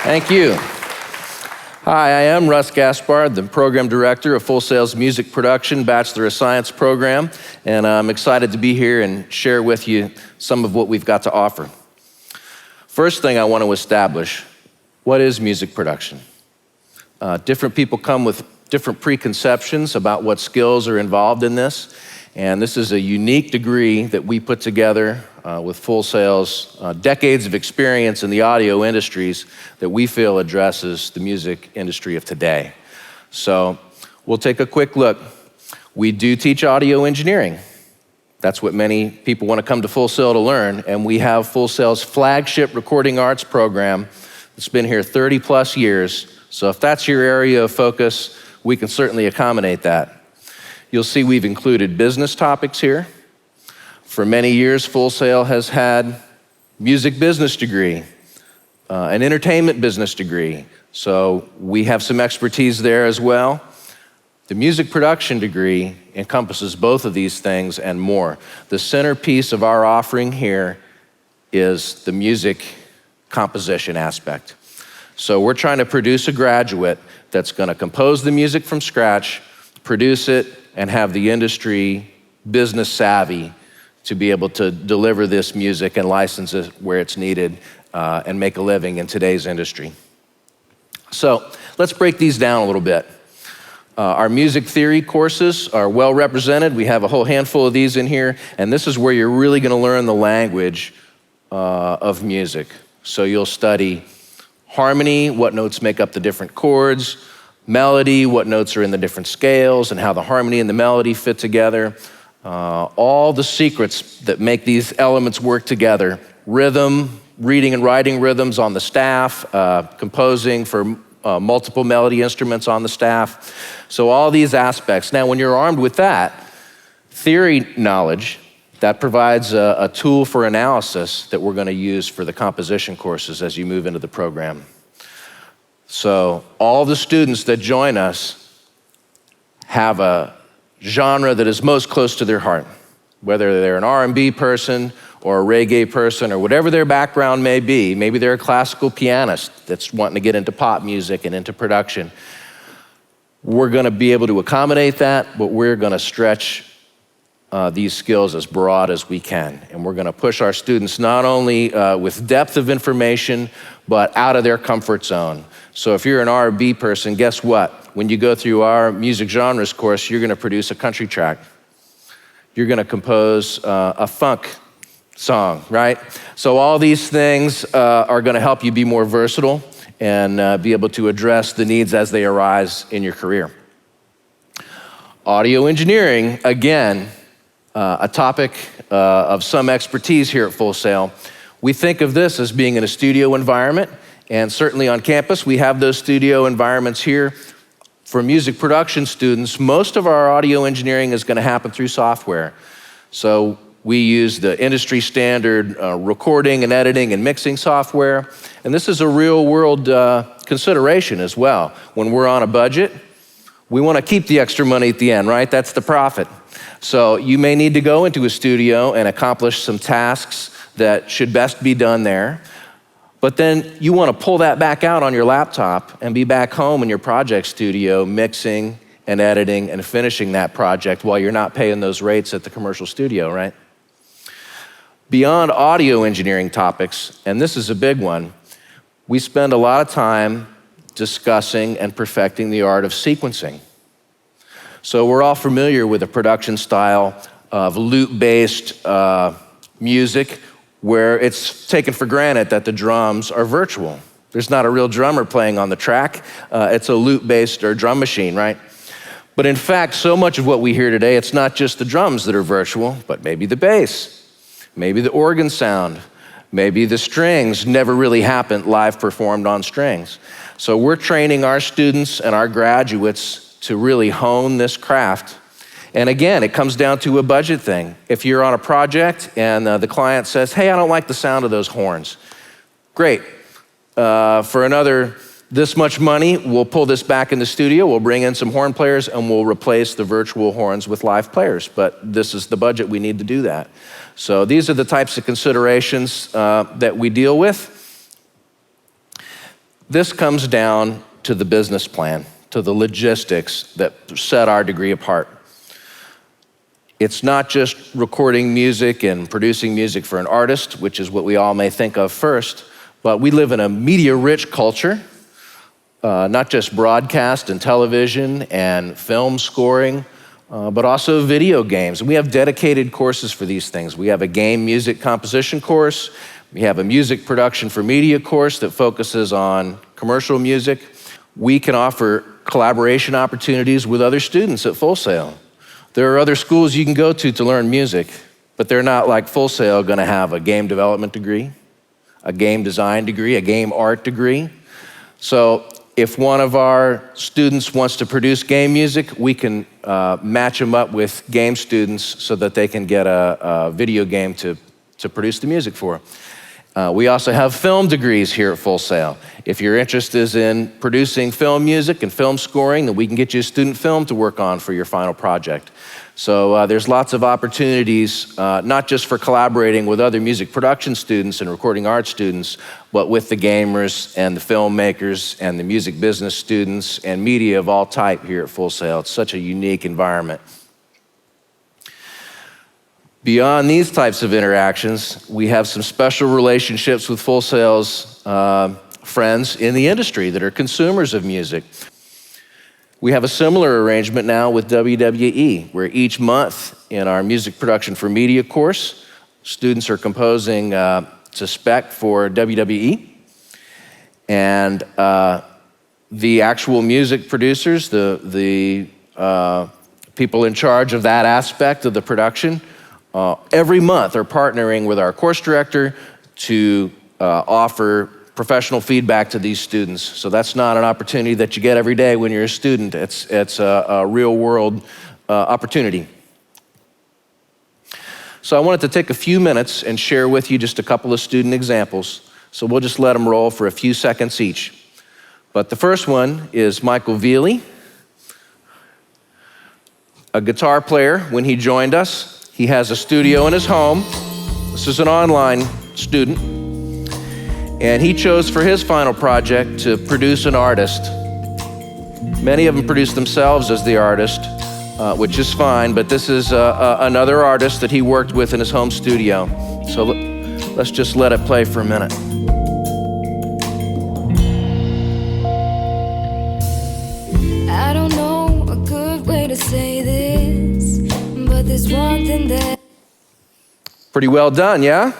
Thank you. Hi, I am Russ Gaspard, the Program Director of Full Sail's Music Production Bachelor of Science program, and I'm excited to be here and share with you some of what we've got to offer. First thing I want to establish, what is music production? Different people come with different preconceptions about what skills are involved in this, and this is a unique degree that we put together with Full Sail's decades of experience in the audio industries that we feel addresses the music industry of today. So we'll take a quick look. We do teach audio engineering. That's what many people want to come to Full Sail to learn, and we have Full Sail's flagship recording arts program that's been here 30 plus years. So if that's your area of focus, we can certainly accommodate that. You'll see we've included business topics here. For many years, Full Sail has had music business degree, an entertainment business degree. So we have some expertise there as well. The music production degree encompasses both of these things and more. The centerpiece of our offering here is the music composition aspect. So we're trying to produce a graduate that's going to compose the music from scratch, produce it, and have the industry business savvy to be able to deliver this music and license it where it's needed and make a living in today's industry. So let's break these down a little bit. Our music theory courses are well represented. We have a whole handful of these in here, and this is where you're really gonna learn the language of music. So you'll study harmony, what notes make up the different chords, melody, what notes are in the different scales, and how the harmony and the melody fit together. All the secrets that make these elements work together. Rhythm, reading and writing rhythms on the staff, composing for multiple melody instruments on the staff. So all these aspects. Now, when you're armed with that theory knowledge, that provides a tool for analysis that we're gonna use for the composition courses as you move into the program. So all the students that join us have a genre that is most close to their heart, whether they're an R&B person or a reggae person or whatever their background may be. Maybe they're a classical pianist that's wanting to get into pop music and into production. We're gonna be able to accommodate that, but we're gonna stretch these skills as broad as we can. And we're gonna push our students not only with depth of information, but out of their comfort zone. So if you're an R&B person, guess what? When you go through our music genres course, you're gonna produce a country track. You're gonna compose a funk song, right? So all these things are gonna help you be more versatile and be able to address the needs as they arise in your career. Audio engineering, again, a topic of some expertise here at Full Sail. We think of this as being in a studio environment, and certainly on campus, we have those studio environments here. For music production students, most of our audio engineering is gonna happen through software. So we use the industry standard recording and editing and mixing software, and this is a real world consideration as well. When we're on a budget, we wanna keep the extra money at the end, right? That's the profit. So you may need to go into a studio and accomplish some tasks that should best be done there. But then you want to pull that back out on your laptop and be back home in your project studio mixing and editing and finishing that project while you're not paying those rates at the commercial studio, right? Beyond audio engineering topics, and this is a big one, we spend a lot of time discussing and perfecting the art of sequencing. So we're all familiar with the production style of loop-based music, where it's taken for granted that the drums are virtual. There's not a real drummer playing on the track. It's a loop-based or drum machine, right? But in fact, so much of what we hear today, it's not just the drums that are virtual, but maybe the bass, maybe the organ sound, maybe the strings never really happened live performed on strings. So we're training our students and our graduates to really hone this craft. And again, it comes down to a budget thing. If you're on a project and the client says, hey, I don't like the sound of those horns. Great. For another this much money, we'll pull this back in the studio, we'll bring in some horn players, and we'll replace the virtual horns with live players. But this is the budget, we need to do that. So these are the types of considerations that we deal with. this comes down to the business plan, to the logistics that set our degree apart. It's not just recording music and producing music for an artist, which is what we all may think of first, but we live in a media-rich culture, not just broadcast and television and film scoring, but also video games. We have dedicated courses for these things. We have a game music composition course. We have a music production for media course that focuses on commercial music. We can offer collaboration opportunities with other students at Full Sail. There are other schools you can go to learn music, but they're not like Full Sail going to have a game development degree, a game design degree, a game art degree. So if one of our students wants to produce game music, we can match them up with game students so that they can get a video game to produce the music for. We also have film degrees here at Full Sail. If your interest is in producing film music and film scoring, then we can get you a student film to work on for your final project. So there's lots of opportunities, not just for collaborating with other music production students and recording arts students, but with the gamers and the filmmakers and the music business students and media of all type here at Full Sail. It's such a unique environment. Beyond these types of interactions, we have some special relationships with Full Sail's friends in the industry that are consumers of music. We have a similar arrangement now with WWE, where each month in our music production for media course, students are composing to spec for WWE. And the actual music producers, the people in charge of that aspect of the production, every month are partnering with our course director to offer professional feedback to these students. So that's not an opportunity that you get every day when you're a student. It's a real world opportunity. So I wanted to take a few minutes and share with you just a couple of student examples. So we'll just let them roll for a few seconds each. But the first one is Michael Veely, a guitar player. When he joined us, he has a studio in his home. This is an online student. And he chose for his final project to produce an artist. Many of them produce themselves as the artist, which is fine, but this is another artist that he worked with in his home studio. So let's just let it play for a minute. I don't know a good way to say this, but there's one thing that... Pretty well done, yeah?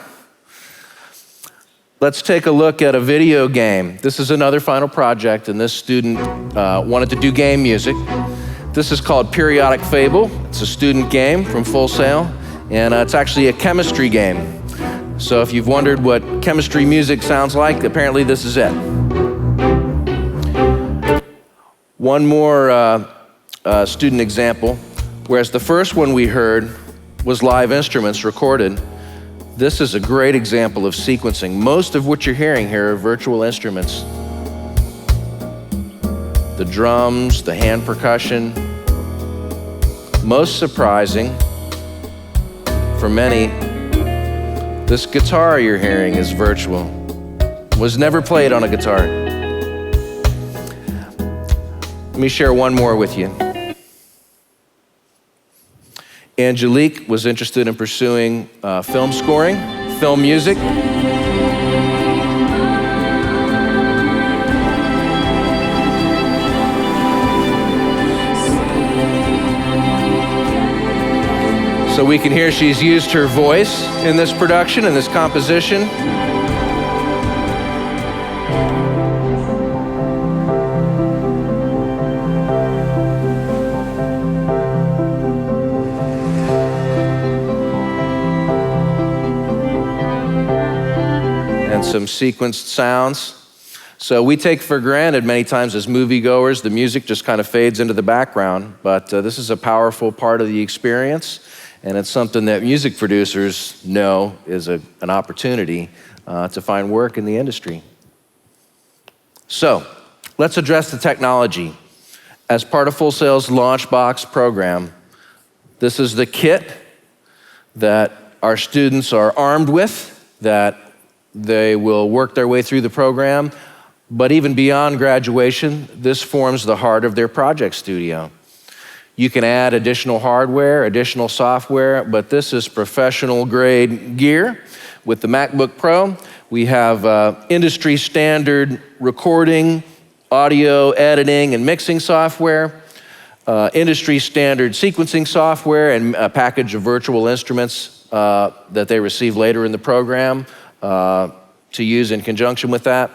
Let's take a look at a video game. This is another final project, and this student wanted to do game music. This is called Periodic Fable. It's a student game from Full Sail, and it's actually a chemistry game. So if you've wondered what chemistry music sounds like, apparently this is it. One more student example, whereas the first one we heard was live instruments recorded. This is a great example of sequencing. Most of what you're hearing here are virtual instruments. The drums, the hand percussion. Most surprising for many, this guitar you're hearing is virtual. Was never played on a guitar. Let me share one more with you. Angelique was interested in pursuing film scoring, film music. So we can hear she's used her voice in this production, in this composition. Some sequenced sounds. So we take for granted many times as moviegoers, the music just kind of fades into the background, but this is a powerful part of the experience, and it's something that music producers know is an opportunity to find work in the industry. So let's address the technology. As part of Full Sail's Launchbox program, this is the kit that our students are armed with, that they will work their way through the program. But even beyond graduation, this forms the heart of their project studio. You can add additional hardware, additional software, but this is professional grade gear. With the MacBook Pro, we have industry standard recording, audio, editing, and mixing software, industry standard sequencing software, and a package of virtual instruments that they receive later in the program to use in conjunction with that.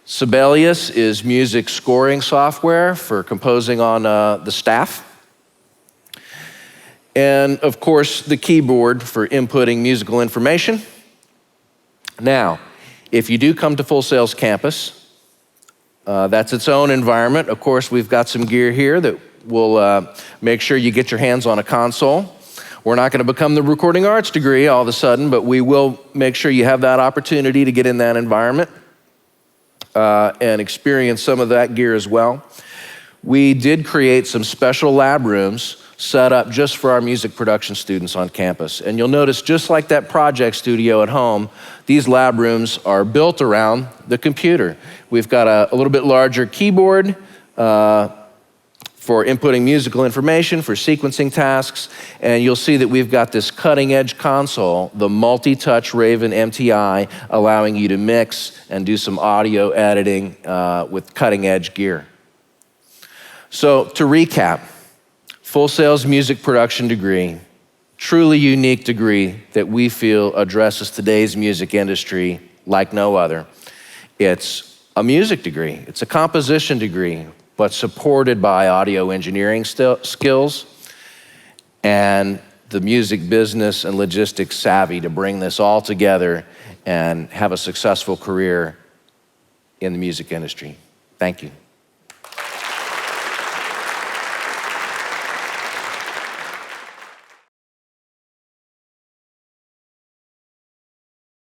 Sibelius is music scoring software for composing on the staff. And of course, the keyboard for inputting musical information. Now, if you do come to Full Sail's campus, that's its own environment. Of course, we've got some gear here that will make sure you get your hands on a console. We're not going to become the recording arts degree all of a sudden, but we will make sure you have that opportunity to get in that environment and experience some of that gear as well. We did create some special lab rooms set up just for our music production students on campus. And you'll notice, just like that project studio at home, these lab rooms are built around the computer. We've got a little bit larger keyboard for inputting musical information, for sequencing tasks, and you'll see that we've got this cutting-edge console, the multi-touch Raven MTI, allowing you to mix and do some audio editing with cutting-edge gear. So to recap, Full Sail's music production degree, truly unique degree that we feel addresses today's music industry like no other. It's a music degree, it's a composition degree, but supported by audio engineering skills and the music business and logistics savvy to bring this all together and have a successful career in the music industry. Thank you.